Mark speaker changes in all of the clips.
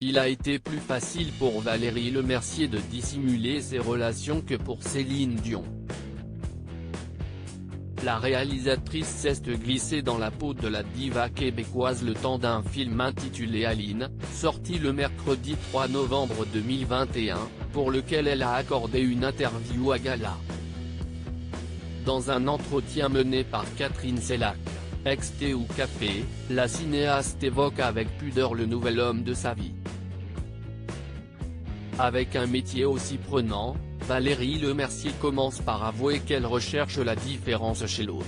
Speaker 1: Il a été plus facile pour Valérie Lemercier de dissimuler ses relations que pour Céline Dion. La réalisatrice s'est glissée dans la peau de la diva québécoise le temps d'un film intitulé Aline, sorti le mercredi 3 novembre 2021, pour lequel elle a accordé une interview à Gala. Dans un entretien mené par Catherine Sellac, ex-TOUCAP, la cinéaste évoque avec pudeur le nouvel homme de sa vie. Avec un métier aussi prenant, Valérie Lemercier commence par avouer qu'elle recherche la différence chez l'autre.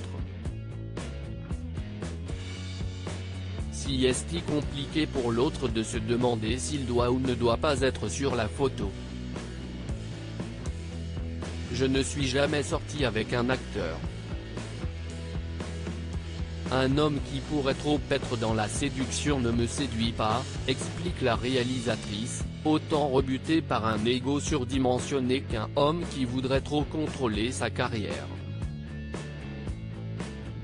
Speaker 1: Si est-il compliqué pour l'autre de se demander s'il doit ou ne doit pas être sur la photo. Je ne suis jamais sorti avec un acteur. Un homme qui pourrait trop être dans la séduction ne me séduit pas, explique la réalisatrice, autant rebutée par un ego surdimensionné qu'un homme qui voudrait trop contrôler sa carrière.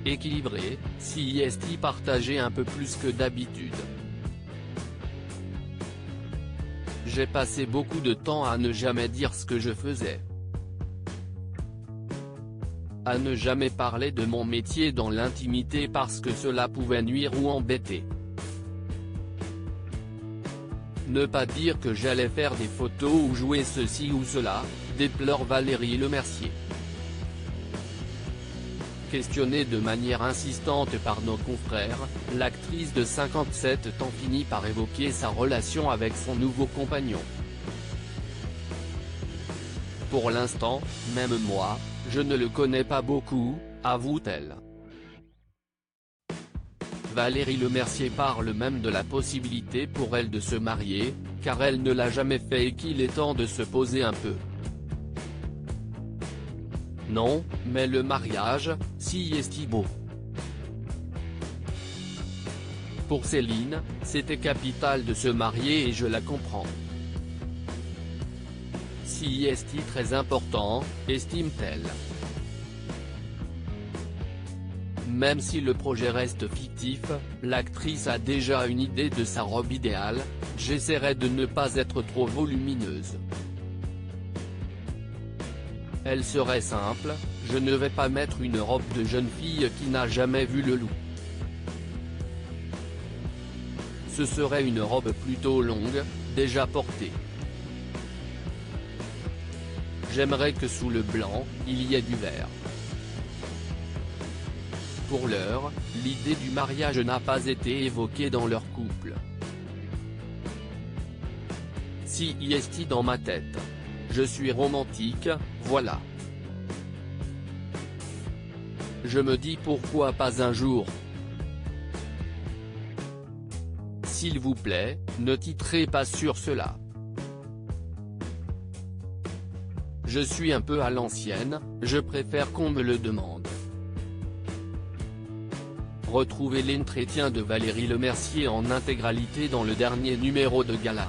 Speaker 1: Équilibré, si est-il partagé un peu plus que d'habitude. J'ai passé beaucoup de temps à ne jamais dire ce que je faisais. À ne jamais parler de mon métier dans l'intimité parce que cela pouvait nuire ou embêter. Ne pas dire que j'allais faire des photos ou jouer ceci ou cela, déplore Valérie Lemercier. Questionnée de manière insistante par nos confrères, l'actrice de 57 ans finit par évoquer sa relation avec son nouveau compagnon. Pour l'instant, même moi, je ne le connais pas beaucoup, avoue-t-elle. Valérie Lemercier parle même de la possibilité pour elle de se marier, car elle ne l'a jamais fait et qu'il est temps de se poser un peu. Non, mais le mariage, si est-il beau. Pour Céline, c'était capital de se marier et je la comprends. Si est-il très important, estime-t-elle. Même si le projet reste fictif, l'actrice a déjà une idée de sa robe idéale, j'essaierai de ne pas être trop volumineuse. Elle serait simple, je ne vais pas mettre une robe de jeune fille qui n'a jamais vu le loup. Ce serait une robe plutôt longue, déjà portée. J'aimerais que sous le blanc, il y ait du vert. Pour l'heure, l'idée du mariage n'a pas été évoquée dans leur couple. Si est-il dans ma tête. Je suis romantique, voilà. Je me dis pourquoi pas un jour. S'il vous plaît, ne titrez pas sur cela. Je suis un peu à l'ancienne, je préfère qu'on me le demande. Retrouvez l'entretien de Valérie Lemercier en intégralité dans le dernier numéro de Gala.